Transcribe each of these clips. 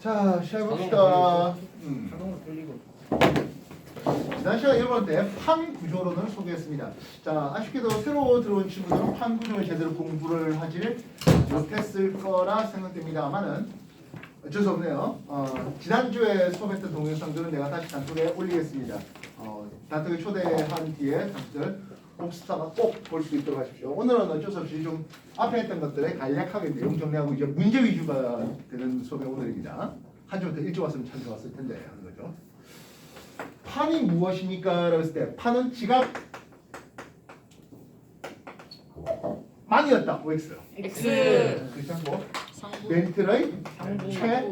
자, 시작해봅시다. 자동으로 돌리고. 지난 시간 1번 때 판 구조론을 소개했습니다. 자, 아쉽게도 새로 들어온 친구들은 판 구조를 제대로 공부를 하지 못했을 거라 생각됩니다만은 어쩔 수 없네요. 지난주에 수업했던 동영상들은 내가 다시 단톡에 올리겠습니다. 단톡에 초대한 뒤에 다들 복습사가 꼭 볼 수 있도록 하십시오. 오늘은 어쩔 수 없이 좀 앞에 했던 것들에 간략하게 내용 정리하고 이제 문제 위주가 되는 수업이 오늘입니다. 한 주부터 일찍 왔으면 참 좋았을 텐데 하는 거죠. 판이 무엇입니까? 라고 했을 때 판은 지각 만이었다. OX. X 그렇죠? 뭐 상부 멘틀의 상부 최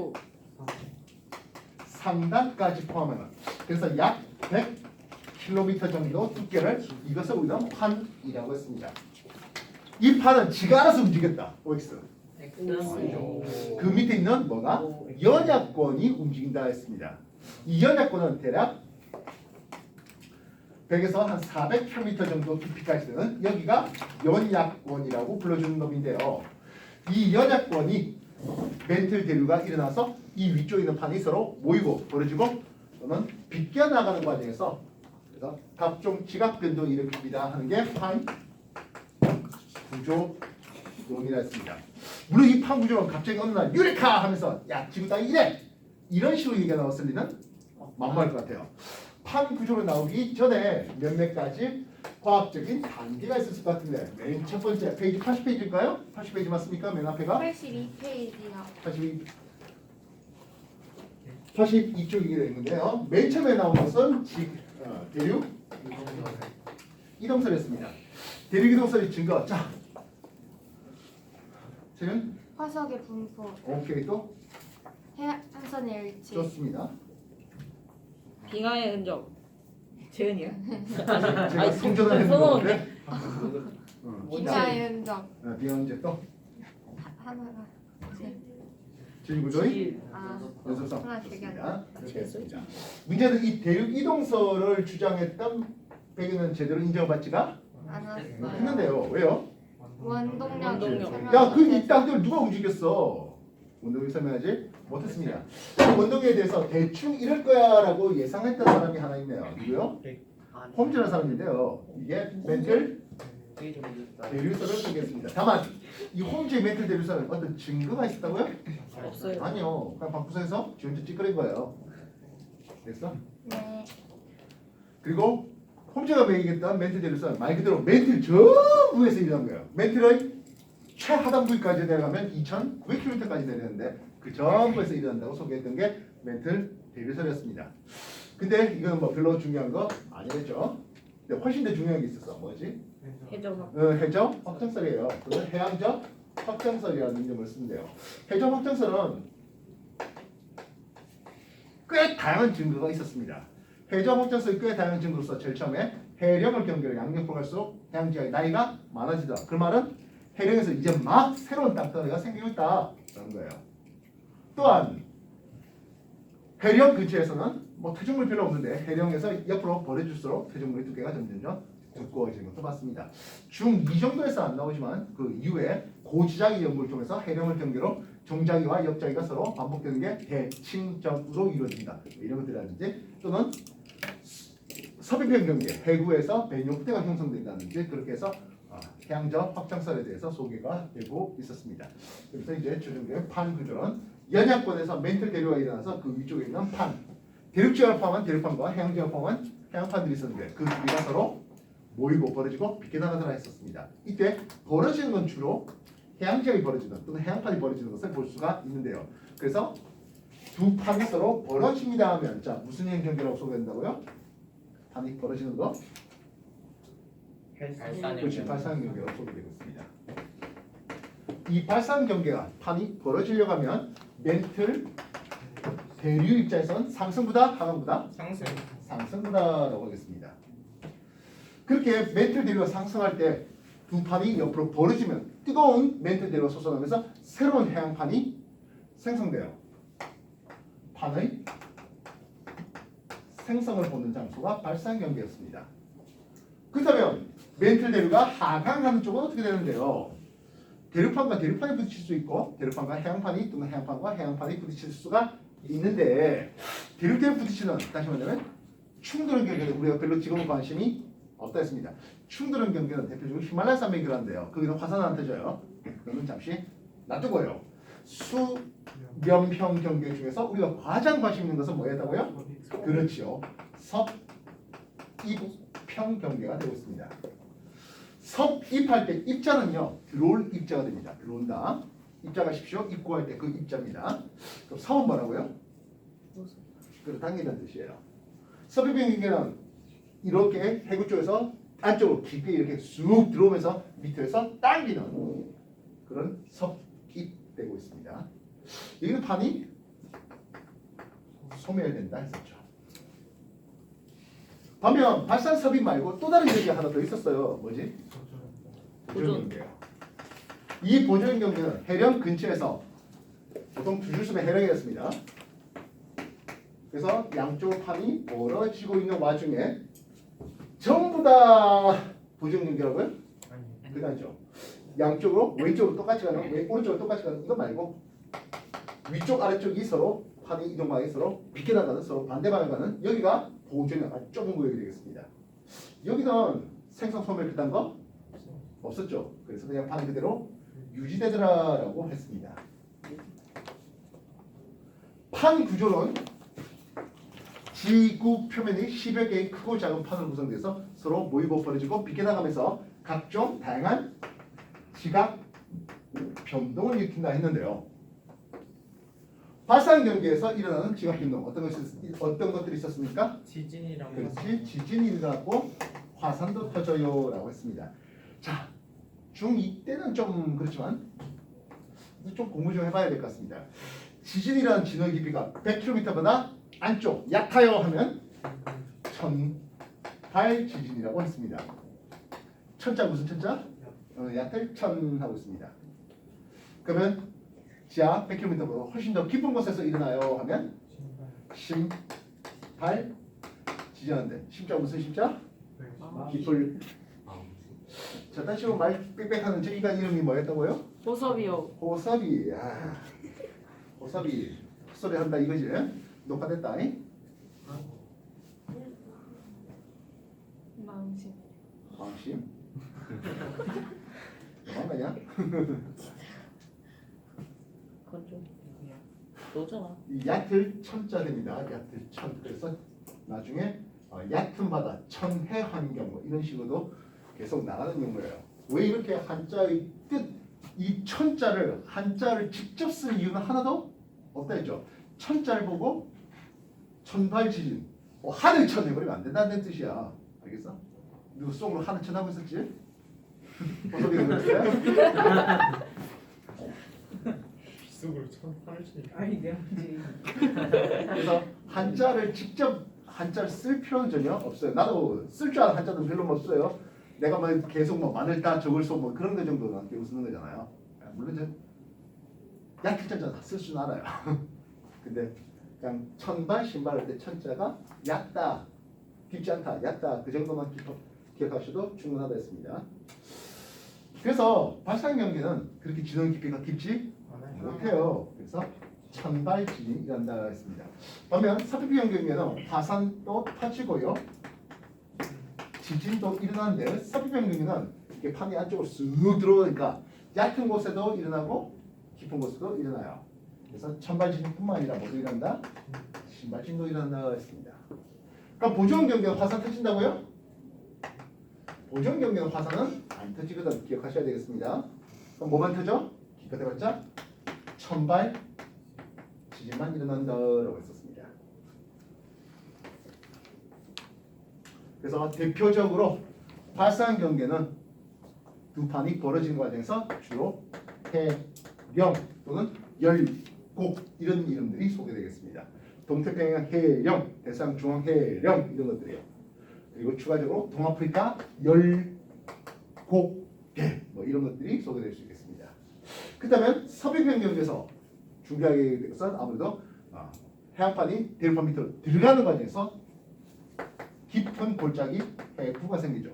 상단까지 포함하는 그래서 약 100km 정도 두께를 이것을 우리가 판이라고 했습니다. 이 판은 지가 알아서 움직였다. OX. 아니죠. 그 밑에 있는 뭐가 연약권이 움직인다 했습니다. 이 연약권은 대략 100에서 한 400km 정도 깊이까지 되는 여기가 연약권이라고 불러주는 놈인데요. 이 연약권이 멘틀 대류가 일어나서 이 위쪽에 있는 판이 서로 모이고 벌어지고 또는 비껴나가는 과정에서 그래서 각종 지각 변동을 일으킵니다 하는 게 판 구조론이라 했습니다. 물론 이 판 구조론 갑자기 어느 날 유레카 하면서 야 지금 다 이래 이런 식으로 얘기가 나왔을 리는 만무할 것 같아요. 판 구조로 나오기 전에 몇몇 가지 과학적인 단계가 있었을 것 같은데 맨 첫 번째 페이지 80페이지일까요? 80페이지 맞습니까? 맨 앞에가 82페이지요. 82쪽이 되어 있는데요. 맨 처음에 나온 것은 대륙 이동설이었습니다. 대륙 이동설의 증거. 자, 지금 화석의 분포, 오케이 또 해안선의 일치, 좋습니다. 빙하의 흔적. 재은이야? 제가 성전을 했는데 빙하의 흔적, 비언제 또 하나가 진구조의 연습성 하나씩 좋습니다. 그렇게 했습니다. 문제는 이 대륙 이동설을 주장했던 배경은 제대로 인정받지가 않았어요. 했는데요. 왜요? 원동력. 야, 그 이 땅들 누가 움직였어? 원동력 설명하지 못했습니다. 그 원동력에 대해서 대충 이럴 거야라고 예상했던 사람이 하나 있네요. 누구요? 홈즈라는 사람인데요. 이게 멘틀 대류설을 소개했습니다. 다만 이 홈즈의 멘틀 대류설은 어떤 증거가 있었다고요? 없어요. 아니요. 그냥 방구석에서 지원자 찌끄린 거예요. 됐어? 네. 그리고 홈즈가 매기겠다는 멘틀 대류설 말 그대로 멘틀 전부에서 일어난 거예요. 멘틀의 최하단 부위까지 내려가면 2,900km까지 내리는데 그 전부에서 일어난다고 소개했던 게 멘틀 대류설이었습니다. 근데 이건 뭐 별로 중요한 거 아니겠죠? 근데 훨씬 더 중요한 게 있었어. 뭐지? 해적. 해적 확정설이에요. 그건 해양적 확정설이라는 이름을 쓰는데요. 해적 확정설은 꽤 다양한 증거가 있었습니다. 해적 확정설이 꽤 다양한 증거로서 제일 처음에 해령을 경계로 양력으로 갈수록 해양지역의 나이가 많아지더라. 그 말은 해령에서 이제 막 새로운 땅덩어리가 생기고 있다라는 거예요. 또한 해령 근처에서는 뭐 퇴적물 별로 없는데 해령에서 옆으로 벌어질수록 퇴적물의 두께가 점점 두꺼워지는 것도 봤습니다. 중2 정도에서 안 나오지만 그 이후에 고지자기 연구를 통해서 해령을 경계로 종자기와 역자기가 서로 반복되는 게 대칭적으로 이루어진다. 이런 것들이라든지 또는 서비평 경계 해구에서 배뇨프대가 형성된다든지 그렇게 해서 해양적 확장설에 대해서 소개가 되고 있었습니다. 그래서 이제 최종적인 판 구조는 연약권에서 멘틀 대류가 일어나서 그 위쪽에 있는 판 대륙 지역을 포함한 대륙판과 해양 지역을 포함한 해양판들이 있었는데 그 두 개가 서로 모이고 벌어지고 비껴나가더라 했었습니다. 이때 벌어지는 건 주로 해양 지역이 벌어지는 또는 해양판이 벌어지는 것을 볼 수가 있는데요. 그래서 두 판이 서로 벌어집니다 하면 자 무슨 행경계라고 소개된다고요? 판이 벌어지는 거? 그렇지, 발상 경계라고 소개되고 있습니다. 이 발상 경계가 판이 벌어지려고 하면 멘틀 대류 입자에서는 상승보다 하강보다 상승보다라고 하겠습니다. 그렇게 멘틀 대류가 상승할 때 두 판이 옆으로 벌어지면 뜨거운 멘틀 대류가 솟아나면서 새로운 해양판이 생성돼요. 판의 생성을 보는 장소가 발상 경계였습니다. 그렇다면 멘틀 대류가 하강하는 쪽은 어떻게 되는데요? 대륙판과 대륙판이 부딪힐 수 있고 대륙판과 해양판이 또는 해양판과 해양판이 부딪힐 수가 있는데 대륙 부딪히는 다시 말하면 충돌은 경계는 우리가 별로 지금 관심이 없다 했습니다. 충돌은 경계는 대표적으로 히말라야 산맥이 그런데요. 거기는 화산 안 터져요. 그거는 잠시 놔두고요. 수렴형 경계 중에서 우리가 가장 관심 있는 것은 뭐였다고요? 그렇죠. 섭입형 경계가 되고 있습니다. 섭입할 때 입자는요 들어올 입자가 됩니다. 들어온다. 입자가십시오. 입고할 때 그 입자입니다. 그럼 섭은 뭐라고요? 당기는 뜻이에요. 섭입형 경계는 이렇게 해구 쪽에서 안쪽으로 깊게 이렇게 쑥 들어오면서 밑에서 당기는 그런 섭입되고 있습니다. 여기는 판이 소멸된다 했었죠. 반면 발산 섭입 말고 또 다른 경계가 하나 더 있었어요. 뭐지? 보존 경계요. 이 보존 경계는 해령 근처에서 보통 두 줄 쓰면 해령이었습니다. 그래서 양쪽 판이 멀어지고 있는 와중에 전부 다 보존 경계라고요? 그게 아니죠. 양쪽으로 왼쪽으로 똑같이 가는 오른쪽으로 똑같이 가는 이거 말고 위쪽 아래쪽이 서로 판이 이동 방향이 서로 비껴 나가는 서로 반대 방향 가는 여기가 보존이 아주 좁은 구역이 되겠습니다. 여기는 생성 소멸 그딴 거 없었죠. 그래서 그냥 판 그대로 유지되더라라고 했습니다. 판 구조는 지구 표면이 10여 개의 크고 작은 판으로 구성돼서 서로 모이고 벌어지고 비껴나가면서 각종 다양한 지각 변동을 일으킨다 했는데요. 발산 경계에서 일어나는 지각 변동 어떤 것들이 있었습니까? 지진이랑 그렇지. 지진이 일어났고 화산도 터져요라고 했습니다. 자, 중2 때는 좀 그렇지만 좀 공부 좀 해봐야 될 것 같습니다. 지진이라는 진원 깊이가 100km보다 안쪽 얕아요 하면 천발 지진이라고 했습니다. 천자 무슨 천자? 얕을 천 하고 있습니다. 그러면 지하 100km보다 훨씬 더 깊은 곳에서 일어나요 하면 심발 지진하는데 심자 무슨 심자? 깊을. 자, 다시 한번 말 빽빽하는 저 인간 이름이 뭐였다고요? 보섭이요. 호섭이. 아, 호섭이 헛소리 한다 이거지? 녹화됐다. 마음심. 마음심. 너무한 거냐? 그건 좀 너잖아. 이 얕을 천자 됩니다. 얕을 천. 그래서 나중에 얕은 바다, 천해 환경 뭐 이런 식으로도 계속 나가는 용어예요. 왜 이렇게 한자의 뜻, 이 천자를 한자를 직접 쓴 이유는 하나도 없다 했죠. 천자를 보고 천발 지진, 하늘천 해버리면 안 된다는 뜻이야. 알겠어? 누구 속으로 하늘천 하고 있었지? 보석이가 그랬어요? 빗속으로 천 하늘 치니 아니 내가 그래서 한자를 직접 한자를 쓸 필요는 전혀 없어요. 나도 쓸 줄 아는 한자도 별로 없어요. 내가 뭐 계속 뭐 마늘 따 적을 소 뭐 그런 거 정도는 배우 쓰는 거잖아요. 물론 저 약자자 다 쓸 수는 알아요. 근데 그냥 천발 신발 할 때 천자가 얕다, 깊지 않다, 얕다 그 정도만 기억하셔도 충분하다 했습니다. 그래서 발산 경계는 그렇게 진원 깊이가 깊지 못해요. 그래서 천발 지진이 일어난다 했습니다. 반면 섭입형 경계는 화산도 터지고요. 지진도 일어나는데 섭입형 경계는 이렇게 판이 안쪽으로 쑥 들어오니까 얕은 곳에도 일어나고 깊은 곳에도 일어나요. 그래서 천발 지진뿐만 아니라 모두 일어난다. 신발 지진도 일어난다 했습니다. 그럼 보존 경계는 화산 터진다고요? 보존 경계는 화산은 안 터지거든. 기억하셔야 되겠습니다. 그럼 뭐만 터져? 기껏 해봤자 천발 지진만 일어난다라고 했었습니다. 그래서 대표적으로 발산 경계는 두 판이 벌어지는 과정에서 주로 해령 또는 열곡 이런 이름들이 소개되겠습니다. 동태평양 해령, 대서양 해령 이런 것들이에요. 그리고 추가적으로 동아프리카 열곡계 뭐 이런 것들이 소개될 수 있겠습니다. 그렇다면 섭입형 경계에서 중요하게 된 것은 아무래도 해양판이 대륙판 밑으로 들어가는 과정에서 깊은 골짜기 해구가 생기죠.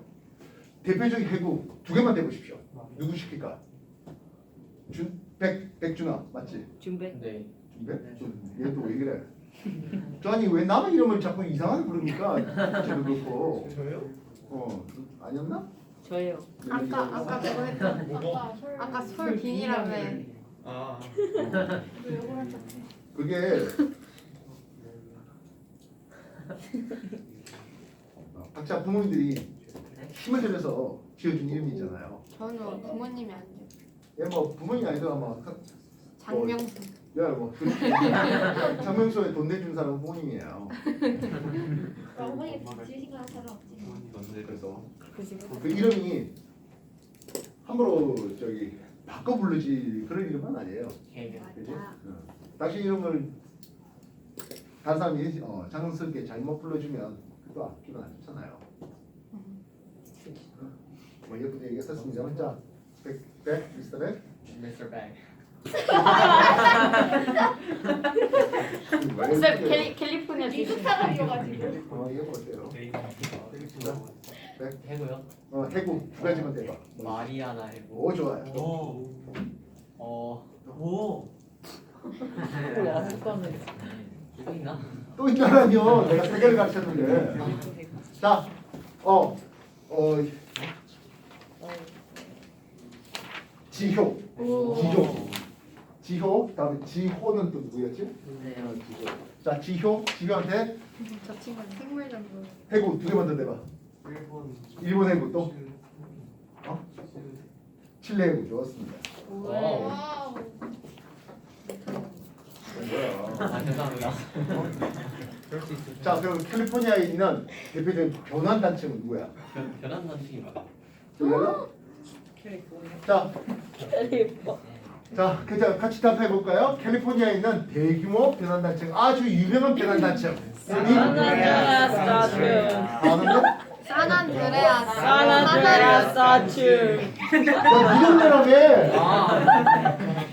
대표적인 해구 두 개만 대보십시오. 누구 시킬까? 백준아 맞지? 준백. 네. 준백? 얘도 왜 그래? 아니 왜 남의 이름을 자꾸 이상하게 부르니까 저도 그렇고. 저요? 아니었나? 저예요. 아까 그거 했던 아까 솔빈이라며. 아. 그게 각자 부모님들이 힘을 들여서 지어준 이름이 있잖아요. 저는 부모님이 아니에요. 얘뭐 부모님이 아니더라 뭐 장명수. 야뭐 장명수에 돈 내준 사람은 부모님이에요. 어머니 지으신 거랑 상관없지. 그래서 그지. 그 이름이 함부로 저기 바꿔 부르지 그런 이름은 아니에요. 해결. 그지? 당신 이름을 다른 사람이 장스럽게 잘못 불러주면 또 앞기가 안 좋잖아요. 뭐 예쁘게 얘기했었습니다. 자, 미스터 백. Mr. Bag. 쌤 캘리포니아 미국 출신. 사람이어가지고. 이거 어때요? 해고요? 해구 두 가지만 대봐. 마리아나 해고. 오 좋아요. 오. 뭐야 한꺼번에. 또 있나? 또 있잖아요. 내가 세 개를 가르쳤는데. 자, 지효, 지효. 다음에 지호는 또 누구였지? 지효. 자, 지효한테 저 친구는 생물전도. 해구 두 개만 더 대봐. 일본 해구 또 칠레 해구 좋았습니다. 와우. 아 죄송합니다. 자, 그럼 캘리포니아에 있는 대표적인 변환 단체는 누구야? 변한 단축이 뭐야? 몰라요? 자, 자, 같이 답해 볼까요? 캘리포니아에 있는 대규모 변환 단체, 아주 유명한 변환 단체. 아는데? 산안드레아스. 사츄. 야, 이름대로네.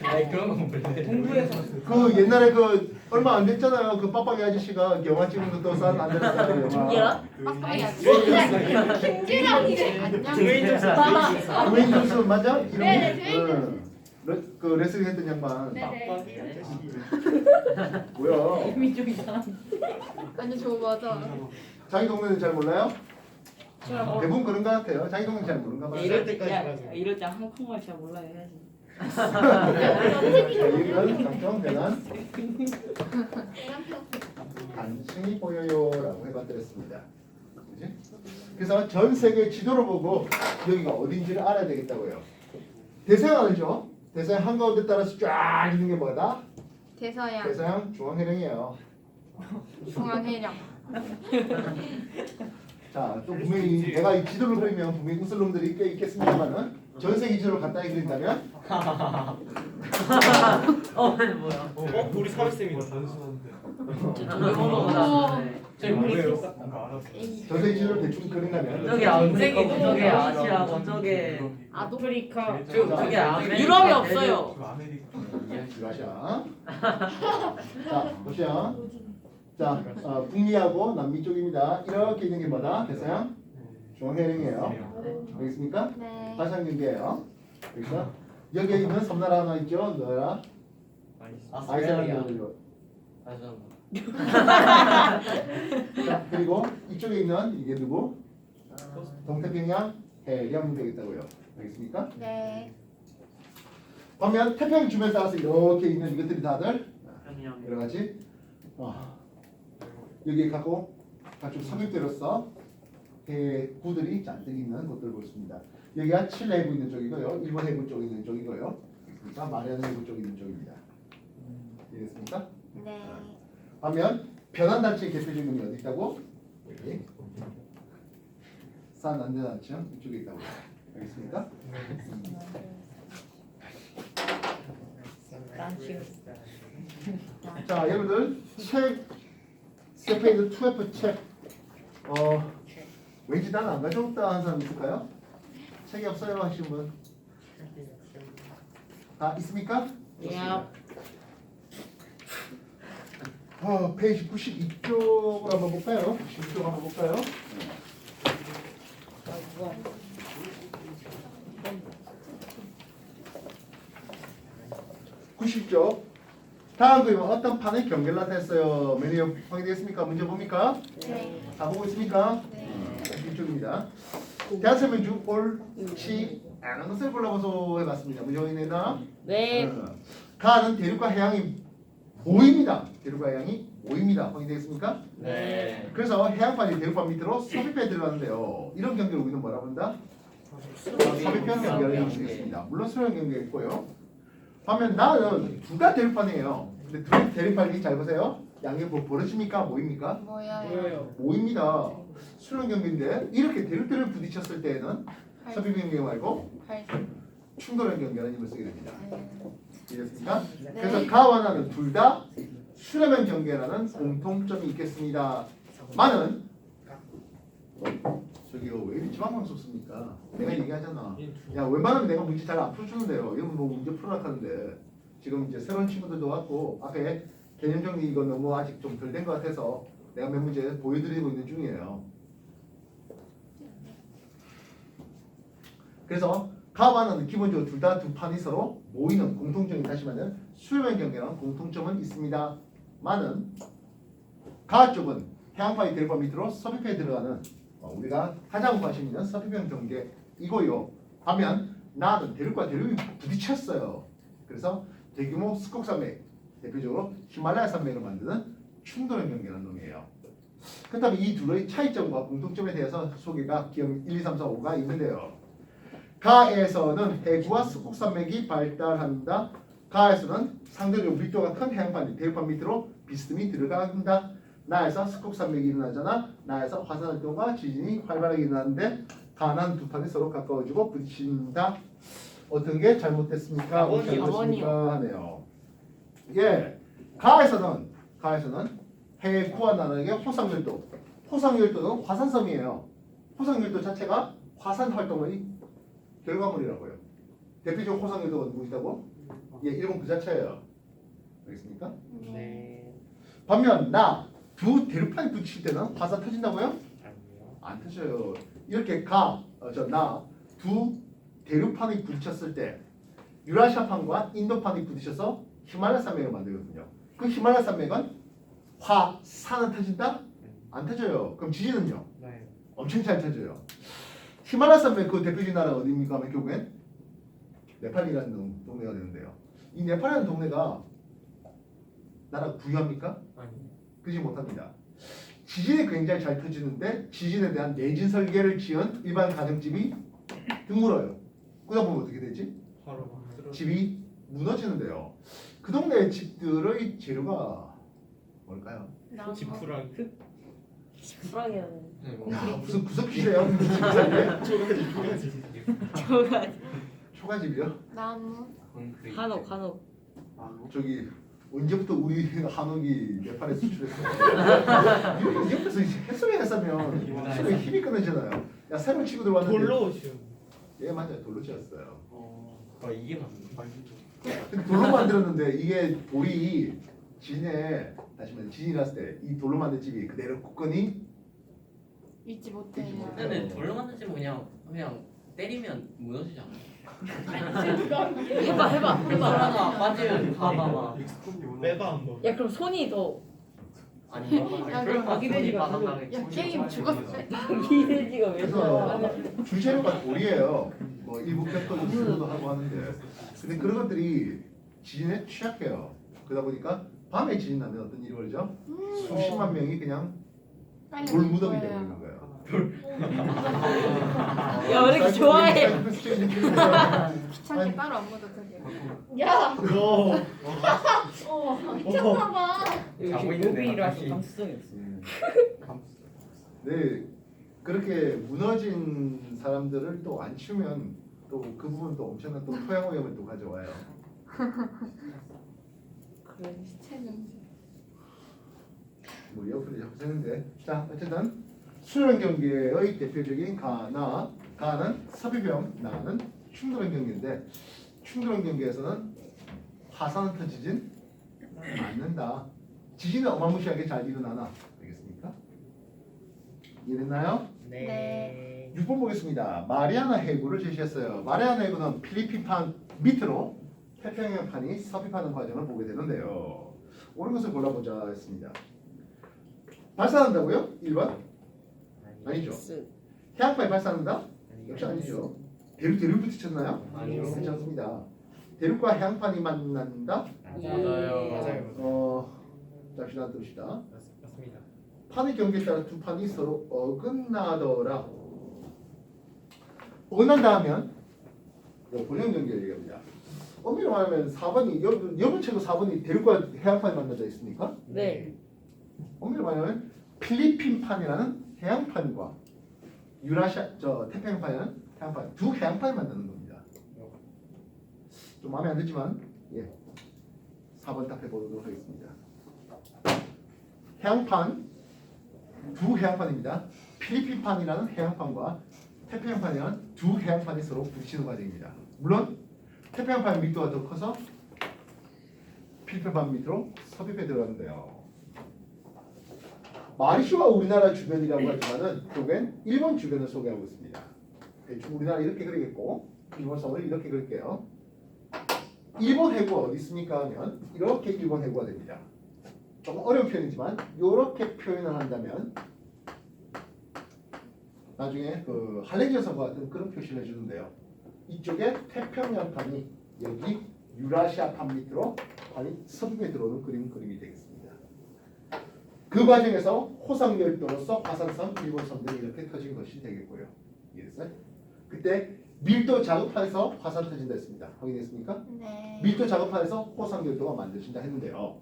아니 그런 거 몰래. 공부해서. 그 옛날에 그 얼마 안 됐잖아요. 그 빡빡이 아저씨가 영화 찍은 것도 싼 안드레아스 김기라? 빡빡이 아니야. 김기랑이래. 안녕. 드웨인 존스 맞아? 이름이? 네, 드웨인 응. 그 레슬링 했던 양반. 네네. 뭐야? 이미 좀 이상한. 아니 저 맞아. 자기 동네는 잘 몰라요? 저 대부분 그런 것 같아요. 자기 동네 잘 모르는가 봐요. 이럴 때 한국말 잘 몰라 해야지. 이건 감정 변환 단층이 보여요라고 해봤더랬습니다. 그지? 그래서 전 세계 지도를 보고 여기가 어딘지를 알아야 되겠다고요. 대서양 알죠? 대서양 한가운데 따라서 쫙 있는 게 뭐다? 대서양, 대서양 중앙해령이에요. 중앙해령. 자, 또 분명히 내가 이 지도를 그리면 분명히 웃을 놈들이 꽤 있겠습니다만은 전 세계 지도를 간단히 그린다면 뭐야? 우리 사회쌤이다. 저기 번호가 저기 뭐예요? 전 세계 지도를 대충 그린다면 저기 아프리카, 저기 아시아고, 저기 아프리카. 저기 아메리카. 유럽이 없어요. 러시아. 자, 보시죠. 자, 북미하고 남미 쪽입니다. 이렇게 있는 게 뭐다? 대서양 중앙해령이에요. 알겠습니까? 네. 다시 한 경계예요. 그래서 여기에 있는 섬나라 하나 있죠. 너라 아스트레일리아. 아이슬란드. 아 자, 그리고 이쪽에 있는 이게 누구? 동태평양 해령 되겠다고요. 알겠습니까? 네. 반면 태평양 주변에 따라서 이렇게 있는 이것들이 다들 여러 가지 여기에 갖고 각종 석유대로서 해구들이 잔뜩 있는 곳들을 볼 수 있습니다. 여기가 칠레 해구 있는 쪽이고요, 일본 해구 쪽에 있는 쪽이고요, 그러니까 마리아나 해구 쪽에 있는 쪽입니다. 이해됐습니까? 네. 반면 변환단체의 대표적인 놈이 어디 있다고? 여기 산안데단층 이쪽에 있다고. 알겠습니까? 자, 여러분들 책 세페이드 2F 책 왠지 나는 안 가져왔다 하는 사람 있을까요? 책이 없어요 하시는 분? 다 있습니까? 예. 페이지 92쪽으로 한번 볼까요? 92쪽 한번 볼까요? 쉽죠? 다음 그림은 어떤 판의 경계를 나타냈어요. 메뉴 확인되겠습니까? 문제 봅니까? 네. 다 보고 있습니까? 네. 이쪽입니다. 대한 설명 중 옳지 않은 것을 골라보소 해봤습니다. 문제 확인했나? 네. 가는 대륙과 해양이 모입니다. 대륙과 해양이 모입니다. 확인되겠습니까? 네. 그래서 해양판이 대륙판 밑으로 섭입해 들어가는데요. 이런 경계를 우리는 뭐라고 한다? 섭입형 경계를 이용하겠습니다. 물론 수령 경계가 있고요. 반면 나는 둘 다 대륙판이에요. 근데 둘 대륙판이 잘 보세요. 양옆으로 벌어집니까? 모입니까? 뭐야? 모입니다. 수령 경계인데 이렇게 대륙대를 부딪혔을 때에는 섭입 경계 말고 충돌형 경계라는 힘을 쓰게 됩니다. 이해됐습니까? 그래서 가와 나는 둘 다 수렴형 경계라는 공통점이 있겠습니다. 많은 저기요 왜 이리 지방방송 씁니까? 내가 얘기하잖아. 야 웬만하면 내가 문제 잘 안 풀어주는데요. 이러면 뭐 문제 풀어라 하는데 지금 이제 새로운 친구들도 왔고 앞에 개념 정리 이거 너무 아직 좀 덜 된 것 같아서 내가 몇 문제 보여드리고 있는 중이에요. 그래서 가와는 기본적으로 둘 다 두 판이 서로 모이는 공통점이 다시 말하면 수렴형 경계라는 공통점은 있습니다. 많은 가 쪽은 해양파의 대륙과 밑으로 섭입해 들어가는 우리가 가장 관심 있는 섭입형 경계이고요. 반면 나는 대륙과 대륙이 부딪혔어요. 그래서 대규모 스콕산맥, 대표적으로 히말라야 산맥을 만드는 충돌형 경계라는 놈이에요. 그렇다면 이 둘의 차이점과 공통점에 대해서 소개가 기억 1, 2, 3, 4, 5가 있는데요. 가에서는 해구와 스콕산맥이 발달합니다. 가에서는 상대적으로 밀도가 큰 해양판, 대륙판 밑으로 비스듬히 들어간다. 나에서 스콕산맥이 일어나잖아. 나에서 화산활동과 지진이 활발하게 일어나는데 가난 두 판이 서로 가까워지고 부딪힌다. 어떤 게 잘못됐습니까? 어떻게 잘못됐습니까? 하네요. 예, 가에서는 해구와 나에게 호상열도, 호상열도는 화산섬이에요. 호상열도 자체가 화산 활동의 결과물이라고요. 대표적 호상열도가 누구 있다고? 예, 일본 그 자체예요. 알겠습니까? 네. 반면 나 두 대륙판이 부딪힐 때는 화산 터진다고요? 안 터져요. 이렇게 나 두 대륙판이 부딪혔을 때 유라시아판과 인도판이 부딪혀서 히말라야 산맥을 만들거든요. 그 히말라야 산맥은 화산은 터진다? 안 터져요. 그럼 지진은요? 네. 엄청 잘 터져요. 히말라야 산맥 그 대표적인 나라가 어디입니까? 하면 결국엔 네팔이라는 동네가 되는데요. 이 네팔이라는 동네가 나라 부유합니까? 아니. 그러지 못합니다. 지진이 굉장히 잘 터지는데 지진에 대한 내진 설계를 지은 일반 가정집이 드물어요. 그러다 보면 어떻게 되지? 바로 집이 무너지는데요. 그 동네의 집들의 재료가 뭘까요? 지푸라기. 불안해요. 야, 무슨 구석기래요? 초가집이요? 나무. 한옥. 저기 언제부터 우리 한옥이 네팔에 수출했어요? 이제부터 해수면 해서면 힘이 끊어지잖아요. 야 새로운 친구들 왔는데 돌로 지은. 예 맞아요. 돌로 지었어요. 이게 맞네. 근데 돌로 만들었는데 이게 돌이 지진에 다시 말해 지진이 났을 때 이 돌로 만든 집이 그대로 굳건히 잊지 못해요. 근데 돌로 만든 집은 그냥 때리면 무너지지 않아요? 해봐. 하나 빠지면 가봐봐. 빼봐 한번. 야 그럼 손이 더 아니 야, 그럴 것 아기 돼지가 바삭하게 야 게임 죽었어. 미세지가 왜 그래서 저? 주재료가 돌이에요. 뭐 일부 벽돌도 수로도 하고 하는데 근데 그런 것들이 지진에 취약해요. 그러다 보니까 밤에 지진 나면 어떤 일이 벌어져? 수십만 명이 그냥 빨리 돌 무덤이 거예요. 되는 거예요. 야, 왜 이렇게 좋아해? 귀찮게 따로 안 묻어도 돼요. 야, 너. 미쳤나봐. 자고 있는데 모빌이라서 갑자기. 감수성이 없어. 네, 그렇게 무너진 사람들을 또 안 치우면 또 그 부분 또 엄청난 또 토양 오염을 또 가져와요. 그래. 시체 냄새. 뭐 옆으로 자꾸 쓰는데 자 어쨌든 수렴 경계의 대표적인 가는 섭입형, 나는 충돌형 경계인데 충돌형 경계에서는 화산은 터지진 않는다. 지진은 어마무시하게 잘 일어나나 알겠습니까? 이해됐나요? 네. 6번 보겠습니다. 마리아나 해구를 제시했어요. 마리아나 해구는 필리핀판 밑으로 태평양판이 섭입하는 과정을 보게 되는데요. 옳은 것을 골라보자 했습니다. 발산한다고요? 1번? 아니죠. X. 해양판이 발산한다? 역시 아니죠. 대륙 붙이셨나요? 아니요. 괜찮습니다. 대륙과 해양판이 만난다? 맞아요. 잠시만 들읍시다. 맞습니다. 판의 경계에 따라 두 판이 서로 어긋나더라. 어긋난다 하면 본령 경계를 얘기합니다. 엄밀히 말하면 4번이 여러분 책은 4번이 대륙과 해양판이 만나져 있습니까? 네. 엄밀히 말하면 필리핀판이라는 해양판과 유라시아 태평양판이라는 해양판 두 해양판이 만나는 겁니다. 좀 마음에 안 들지만 4번 답해 보도록 하겠습니다. 해양판 두 해양판입니다. 필리핀판이라는 해양판과 태평양판이라는 두 해양판이 서로 부딪히는 과정입니다. 물론 태평양판 밀도가 더 커서 필리핀판 밑으로 섭입해 들어가는데요. 마리쇼가 우리나라 주변이라고 하지만은 결국엔 일본 주변을 소개하고 있습니다. 대충 우리나라 이렇게 그리겠고 일본 섬을 이렇게 그릴게요. 일본 해구가 어디 있습니까 하면 이렇게 일본 해구가 됩니다. 조금 어려운 표현이지만 이렇게 표현을 한다면 나중에 그 할렌지어선과 같은 그런 표시를 해주는데요. 이쪽에 태평양판이 여기 유라시아판 밑으로 판이 섭입에 들어오는 그림이 되겠습니다. 그 과정에서 호상열도로서 화산섬, 일본섬들이 이렇게 터진 것이 되겠고요. 이해됐어요? 그때 밀도 작업판에서 화산 터진다 했습니다. 확인했습니까? 네. 밀도 작업판에서 호상열도가 만들어진다 했는데요.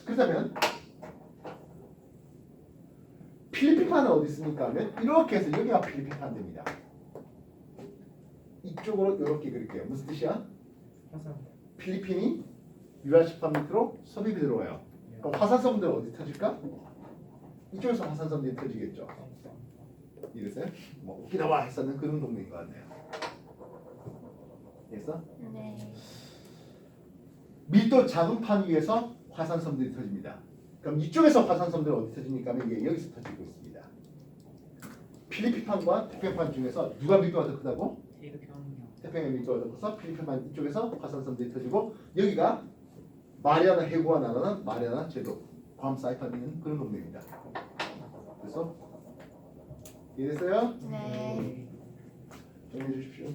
그렇다면 필리핀판은 어디 있습니까 하면 이렇게 해서 여기가 필리핀판 됩니다. 이쪽으로 이렇게 그릴게요. 무슨 뜻이야? 필리핀이 유라시아판 밑으로 섭입이 들어와요. 그럼 화산섬들 어디 터질까? 이쪽에서 화산섬들이 터지겠죠. 이랬어요? 뭐 오키나와 했었는 그런 동네인 것 같네요. 됐어? 네. 밀도 작은 판 위에서 화산섬들이 터집니다. 그럼 이쪽에서 화산섬들이 어디 터집니까? 하면 이게 여기서 터지고 있습니다. 필리핀판과 태평양판 중에서 누가 밀도가 더 크다고? 태평양 밀도가 더 커서 필리핀판 이쪽에서 화산섬들이 터지고 여기가 마리아나 해구가 나라는 마리아나 제도 괌 사이판 있는 그런 동네입니다. 그래서 이해됐어요? 네. 정리해 주십시오.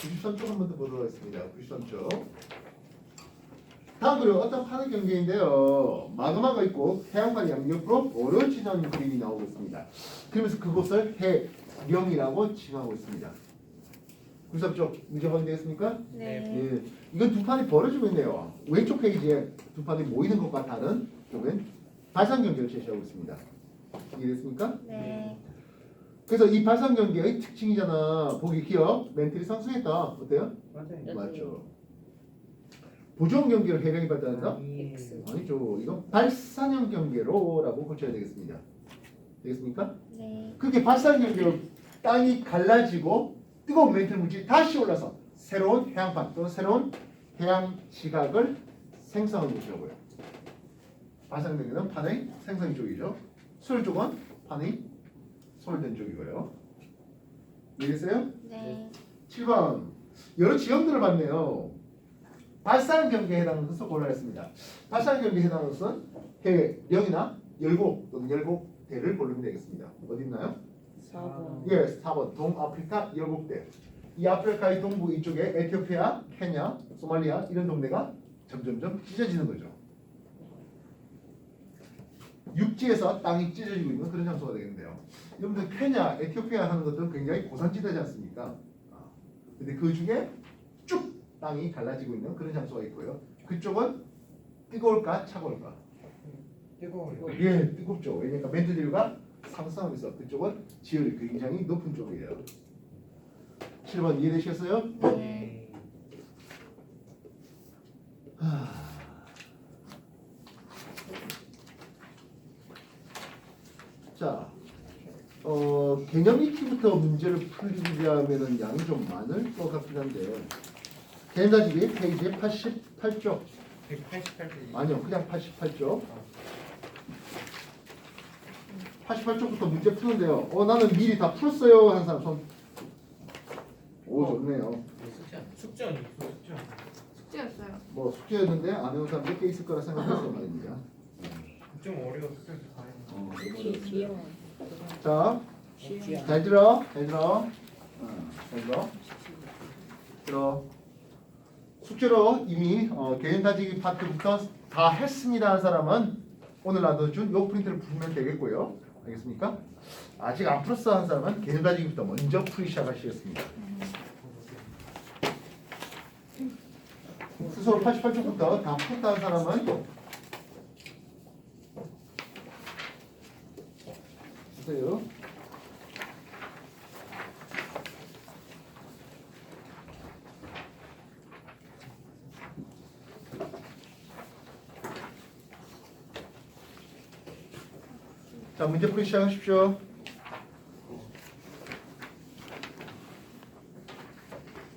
(93쪽) 한 번 더 보도록 하겠습니다. 93쪽. 다음 그리고 어떤 판의 경계인데요. 마그마가 있고 해양판 양옆으로 멀어지는 그림이 나오고 있습니다. 그러면서 그곳을 해령이라고 칭하고 있습니다. 93쪽 문제 확인되겠습니까? 네. 예, 이건 두 판이 벌어지고 있네요. 왼쪽 페이지에 두 판이 모이는 것과 다른 쪽은 발산 경계를 제시하고 있습니다. 이해됐습니까? 네. 그래서 이 발산 경계의 특징이잖아. 보기 기억 멘틀이 상승했다. 어때요? 맞죠. 보정 경계를 해령이 발달한다? X. 아니죠. 이건 발산형 경계로라고 고쳐야 되겠습니다. 되겠습니까? 네. 그렇게 발산 경계로 땅이 갈라지고 뜨거운 멘틀 물질이 다시 올라서 새로운 해양판 또는 새로운 해양 지각을 생성하는 것이라고요. 발산 경계는 판의 생성 쪽이죠. 수열 쪽은 판의 소홀된 쪽이고요. 이해됐어요? 네. 7번 여러 지형들을 봤네요. 발산 경계에 해당하는 것을 골라냈습니다. 발산 경계에 해당하는 것은 해령이나 열곡 또는 열곡대를 고르면 되겠습니다. 어디 있나요? 4번. 예, 4번 동아프리카 열곡대. 이 아프리카의 동부 이쪽에 에티오피아, 케냐, 소말리아 이런 동네가 점점점 찢어지는 거죠. 육지에서 땅이 찢어지고 있는 그런 장소가 되겠는데요. 여러분들 케냐, 에티오피아 하는 것들은 굉장히 고산지대지 않습니까? 근데 그 중에 쭉 땅이 갈라지고 있는 그런 장소가 있고요. 그쪽은 뜨거울까 차가울까? 뜨거워요. 예, 뜨겁죠. 왜냐니까 멘트질과 상승하면서 그쪽은 지열이 굉장히 높은 쪽이에요. 7번 이해되시겠어요? 네. 자, 개념 익히부터 문제를 풀리려면은 양이 좀 많을 것 같긴 한데 개념 다지기 페이지 88쪽 188페이지. 아니요 그냥 88쪽 88쪽부터 문제 푸는데요. 나는 미리 다 풀었어요 하는 사람 손. 오 좋네요. 숙제 아니야? 숙제 아니고 숙제 아니고. 숙제였어요. 뭐 숙제였는데 안 해온 사람 몇 개 있을 거라 생각했어요 말입니다. 좀 어려워 숙제 다행이다. 뒤에만. 자, 쉬운. 잘 들어, 잘 들어, 잘 들어. 들어. 숙제로 이미 개념 다지기 파트부터 다 했습니다 하는 사람은 오늘 놔둬준 요 프린트를 풀면 되겠고요. 알겠습니까? 아직 안 풀었어 하는 사람은 개념 다지기부터 먼저 풀이 시작하시겠습니다. 스스로 88쪽부터 다 풀었다 하는 사람은 보세요. 자, 문제 풀이 시작하십시오.